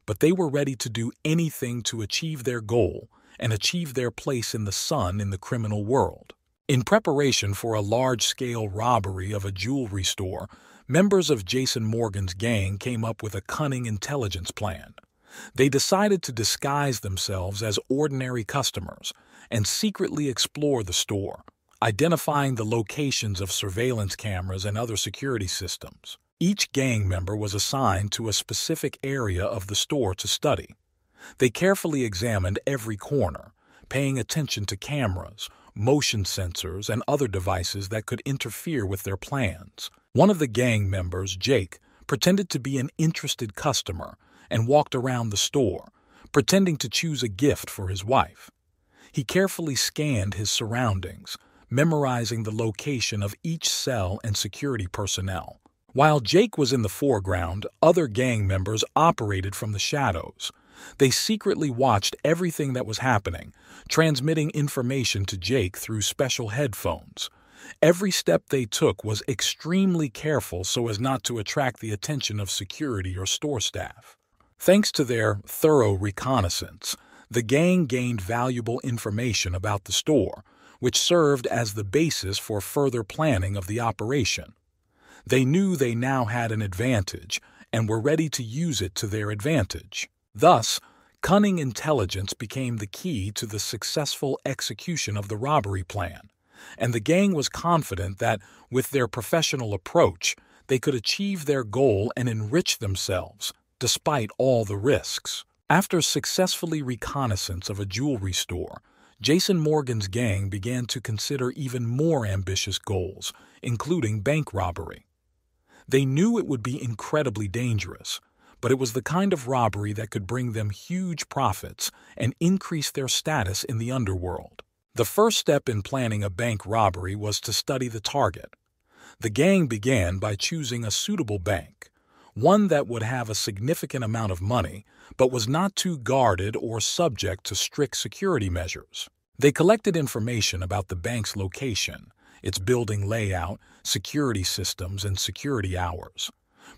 But they were ready to do anything to achieve their goal and achieve their place in the sun in the criminal world. In preparation for a large-scale robbery of a jewelry store, members of Jason Morgan's gang came up with a cunning intelligence plan. They decided to disguise themselves as ordinary customers and secretly explore the store, identifying the locations of surveillance cameras and other security systems. Each gang member was assigned to a specific area of the store to study. They carefully examined every corner, paying attention to cameras, motion sensors, and other devices that could interfere with their plans. One of the gang members, Jake, pretended to be an interested customer and walked around the store, pretending to choose a gift for his wife. He carefully scanned his surroundings, memorizing the location of each cell and security personnel. While Jake was in the foreground, other gang members operated from the shadows. They secretly watched everything that was happening, transmitting information to Jake through special headphones. Every step they took was extremely careful so as not to attract the attention of security or store staff. Thanks to their thorough reconnaissance, The gang gained valuable information about the store, which served as the basis for further planning of the operation. They knew they now had an advantage and were ready to use it to their advantage. Thus, cunning intelligence became the key to the successful execution of the robbery plan, and the gang was confident that, with their professional approach, they could achieve their goal and enrich themselves, despite all the risks. After successfully reconnaissance of a jewelry store, Jason Morgan's gang began to consider even more ambitious goals, including bank robbery. They knew it would be incredibly dangerous, but it was the kind of robbery that could bring them huge profits and increase their status in the underworld. The first step in planning a bank robbery was to study the target. The gang began by choosing a suitable bank, one that would have a significant amount of money, but was not too guarded or subject to strict security measures. They collected information about the bank's location, its building layout, security systems, and security hours.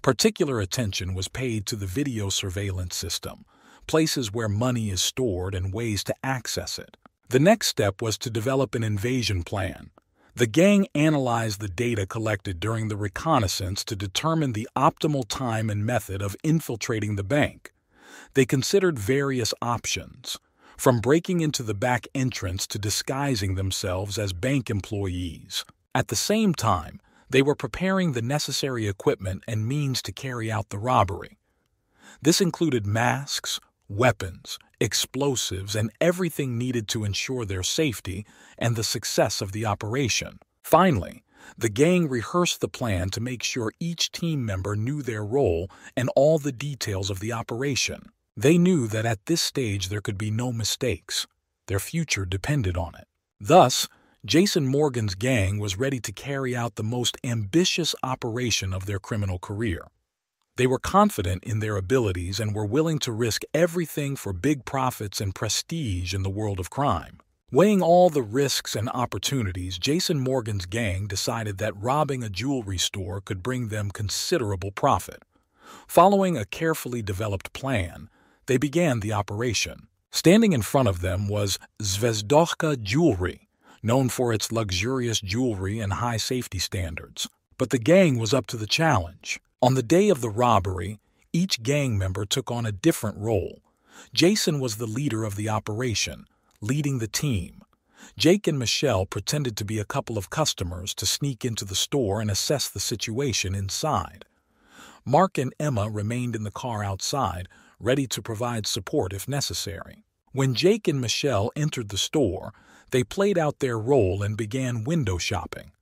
Particular attention was paid to the video surveillance system, places where money is stored and ways to access it. The next step was to develop an invasion plan. The gang analyzed the data collected during the reconnaissance to determine the optimal time and method of infiltrating the bank. They considered various options, from breaking into the back entrance to disguising themselves as bank employees. At the same time, they were preparing the necessary equipment and means to carry out the robbery. This included masks, weapons, explosives, and everything needed to ensure their safety and the success of the operation. Finally, the gang rehearsed the plan to make sure each team member knew their role and all the details of the operation. They knew that at this stage there could be no mistakes. Their future depended on it. Thus, Jason Morgan's gang was ready to carry out the most ambitious operation of their criminal career. They were confident in their abilities and were willing to risk everything for big profits and prestige in the world of crime. Weighing all the risks and opportunities, Jason Morgan's gang decided that robbing a jewelry store could bring them considerable profit. Following a carefully developed plan, they began the operation. Standing in front of them was Zvezdochka Jewelry, known for its luxurious jewelry and high safety standards. But the gang was up to the challenge. On the day of the robbery, each gang member took on a different role. Jason was the leader of the operation, leading the team. Jake and Michelle pretended to be a couple of customers to sneak into the store and assess the situation inside. Mark and Emma remained in the car outside, ready to provide support if necessary. When Jake and Michelle entered the store, they played out their role and began window shopping.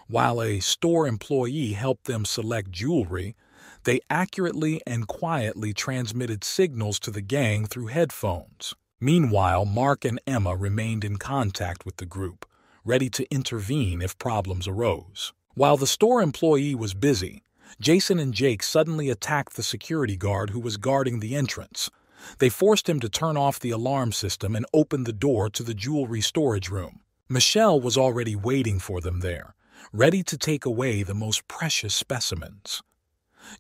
While a store employee helped them select jewelry, they accurately and quietly transmitted signals to the gang through headphones. Meanwhile, Mark and Emma remained in contact with the group, ready to intervene if problems arose. While the store employee was busy, Jason and Jake suddenly attacked the security guard who was guarding the entrance. They forced him to turn off the alarm system and open the door to the jewelry storage room. Michelle was already waiting for them there, ready to take away the most precious specimens.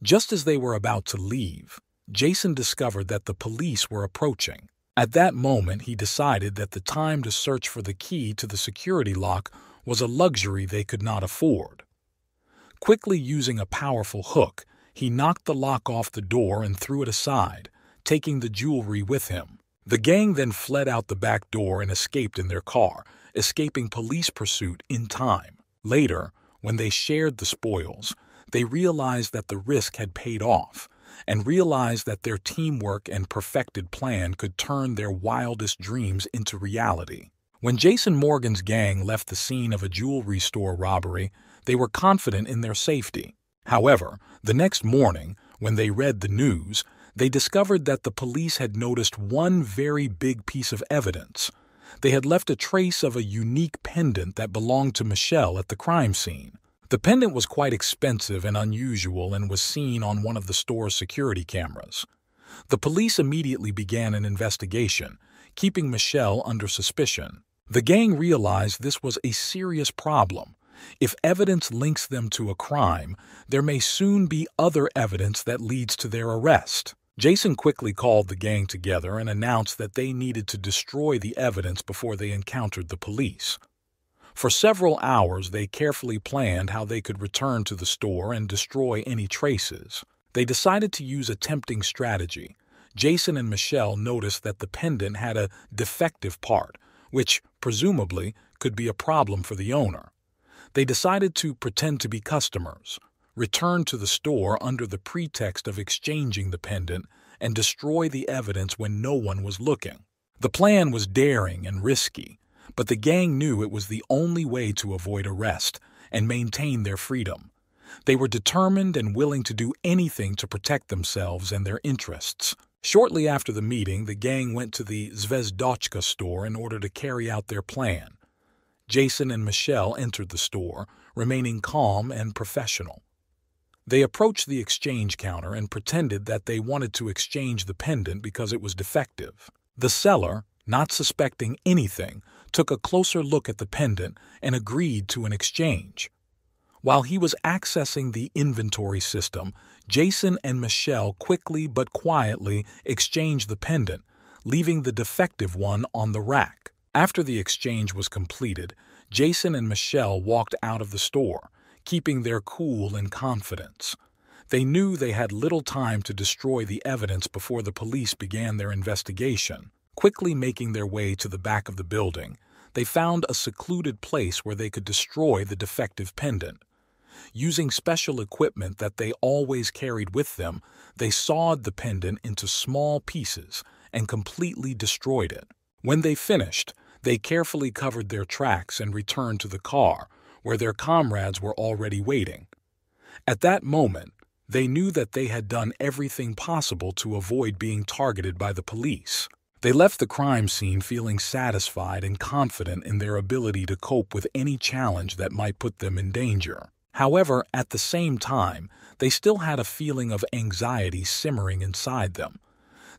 Just as they were about to leave, Jason discovered that the police were approaching. At that moment, he decided that the time to search for the key to the security lock was a luxury they could not afford. Quickly using a powerful hook, he knocked the lock off the door and threw it aside, taking the jewelry with him. The gang then fled out the back door and escaped in their car, escaping police pursuit in time. Later, when they shared the spoils, they realized that the risk had paid off, and realized that their teamwork and perfected plan could turn their wildest dreams into reality. When Jason Morgan's gang left the scene of a jewelry store robbery, they were confident in their safety. However, the next morning, when they read the news, they discovered that the police had noticed one very big piece of evidence. They had left a trace of a unique pendant that belonged to Michelle at the crime scene. The pendant was quite expensive and unusual and was seen on one of the store's security cameras. The police immediately began an investigation, keeping Michelle under suspicion. The gang realized this was a serious problem. If evidence links them to a crime, there may soon be other evidence that leads to their arrest. Jason quickly called the gang together and announced that they needed to destroy the evidence before they encountered the police. For several hours, they carefully planned how they could return to the store and destroy any traces. They decided to use a tempting strategy. Jason and Michelle noticed that the pendant had a defective part, which, presumably, could be a problem for the owner. They decided to pretend to be customers, return to the store under the pretext of exchanging the pendant, and destroy the evidence when no one was looking. The plan was daring and risky, but the gang knew it was the only way to avoid arrest and maintain their freedom. They were determined and willing to do anything to protect themselves and their interests. Shortly after the meeting, the gang went to the Zvezdochka store in order to carry out their plan. Jason and Michelle entered the store, remaining calm and professional. They approached the exchange counter and pretended that they wanted to exchange the pendant because it was defective. The seller, not suspecting anything, took a closer look at the pendant and agreed to an exchange. While he was accessing the inventory system, Jason and Michelle quickly but quietly exchanged the pendant, leaving the defective one on the rack. After the exchange was completed, Jason and Michelle walked out of the store, keeping their cool and confidence. They knew they had little time to destroy the evidence before the police began their investigation. Quickly making their way to the back of the building, they found a secluded place where they could destroy the defective pendant. Using special equipment that they always carried with them, they sawed the pendant into small pieces and completely destroyed it. When they finished, they carefully covered their tracks and returned to the car, where their comrades were already waiting. At that moment, they knew that they had done everything possible to avoid being targeted by the police. They left the crime scene feeling satisfied and confident in their ability to cope with any challenge that might put them in danger. However, at the same time, they still had a feeling of anxiety simmering inside them.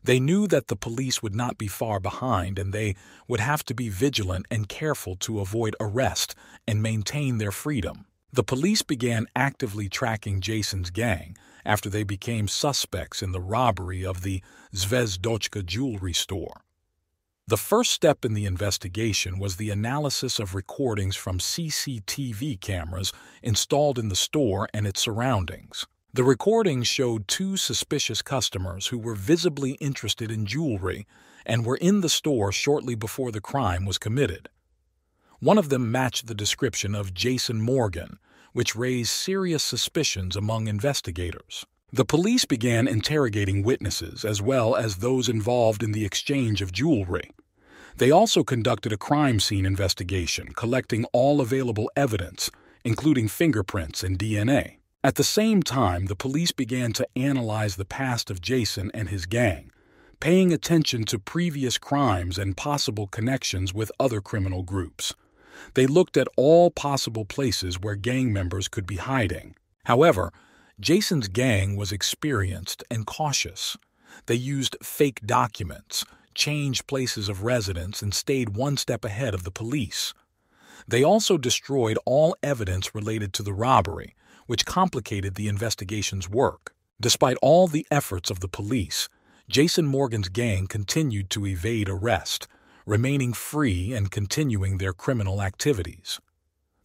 They knew that the police would not be far behind, and they would have to be vigilant and careful to avoid arrest and maintain their freedom. The police began actively tracking Jason's gang after they became suspects in the robbery of the Zvezdochka jewelry store. The first step in the investigation was the analysis of recordings from CCTV cameras installed in the store and its surroundings. The recordings showed two suspicious customers who were visibly interested in jewelry and were in the store shortly before the crime was committed. One of them matched the description of Jason Morgan, which raised serious suspicions among investigators. The police began interrogating witnesses as well as those involved in the exchange of jewelry. They also conducted a crime scene investigation, collecting all available evidence, including fingerprints and DNA. At the same time, the police began to analyze the past of Jason and his gang, paying attention to previous crimes and possible connections with other criminal groups. They looked at all possible places where gang members could be hiding. However, Jason's gang was experienced and cautious. They used fake documents, changed places of residence, and stayed one step ahead of the police. They also destroyed all evidence related to the robbery, which complicated the investigation's work. Despite all the efforts of the police, Jason Morgan's gang continued to evade arrest, remaining free and continuing their criminal activities.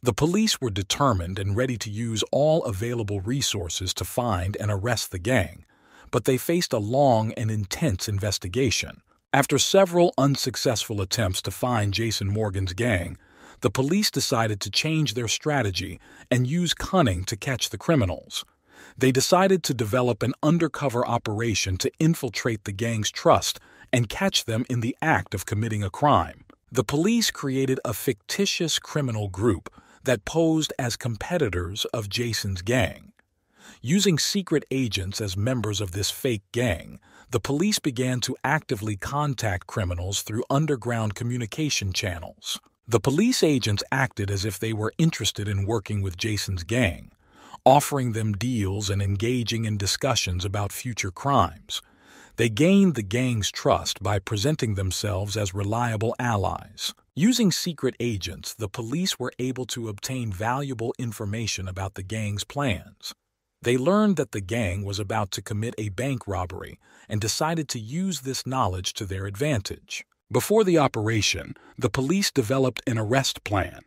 The police were determined and ready to use all available resources to find and arrest the gang, but they faced a long and intense investigation. After several unsuccessful attempts to find Jason Morgan's gang, the police decided to change their strategy and use cunning to catch the criminals. They decided to develop an undercover operation to infiltrate the gang's trust and catch them in the act of committing a crime. The police created a fictitious criminal group that posed as competitors of Jason's gang. Using secret agents as members of this fake gang, the police began to actively contact criminals through underground communication channels. The police agents acted as if they were interested in working with Jason's gang, offering them deals and engaging in discussions about future crimes. They gained the gang's trust by presenting themselves as reliable allies. Using secret agents, the police were able to obtain valuable information about the gang's plans. They learned that the gang was about to commit a bank robbery and decided to use this knowledge to their advantage. Before the operation, the police developed an arrest plan.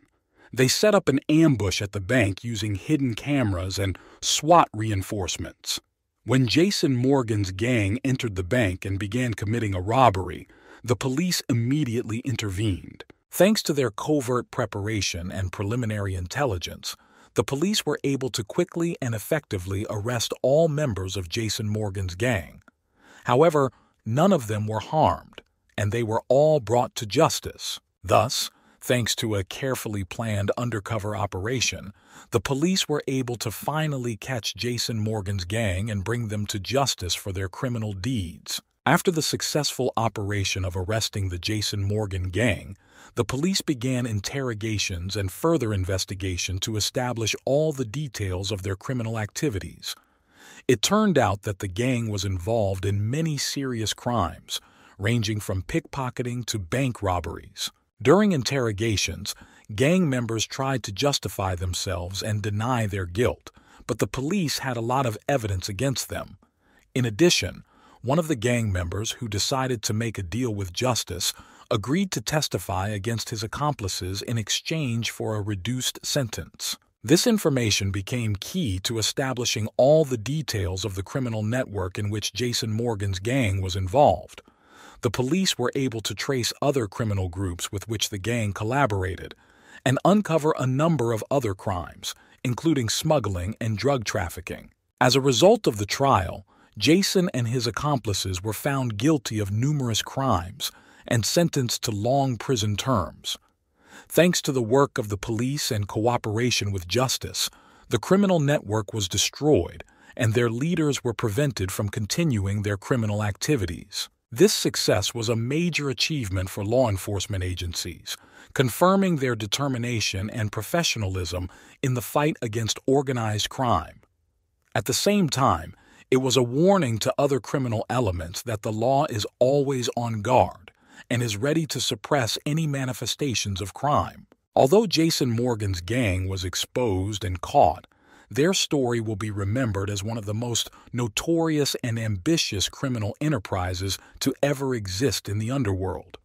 They set up an ambush at the bank using hidden cameras and SWAT reinforcements. When Jason Morgan's gang entered the bank and began committing a robbery, the police immediately intervened. Thanks to their covert preparation and preliminary intelligence, the police were able to quickly and effectively arrest all members of Jason Morgan's gang. However, none of them were harmed, and they were all brought to justice. Thus, thanks to a carefully planned undercover operation, the police were able to finally catch Jason Morgan's gang and bring them to justice for their criminal deeds. After the successful operation of arresting the Jason Morgan gang, the police began interrogations and further investigation to establish all the details of their criminal activities. It turned out that the gang was involved in many serious crimes, ranging from pickpocketing to bank robberies. During interrogations, gang members tried to justify themselves and deny their guilt, but the police had a lot of evidence against them. In addition, one of the gang members, who decided to make a deal with justice, agreed to testify against his accomplices in exchange for a reduced sentence. This information became key to establishing all the details of the criminal network in which Jason Morgan's gang was involved. The police were able to trace other criminal groups with which the gang collaborated and uncover a number of other crimes, including smuggling and drug trafficking. As a result of the trial, Jason and his accomplices were found guilty of numerous crimes and sentenced to long prison terms. Thanks to the work of the police and cooperation with justice, the criminal network was destroyed and their leaders were prevented from continuing their criminal activities. This success was a major achievement for law enforcement agencies, confirming their determination and professionalism in the fight against organized crime. At the same time, it was a warning to other criminal elements that the law is always on guard and is ready to suppress any manifestations of crime. Although Jason Morgan's gang was exposed and caught, their story will be remembered as one of the most notorious and ambitious criminal enterprises to ever exist in the underworld.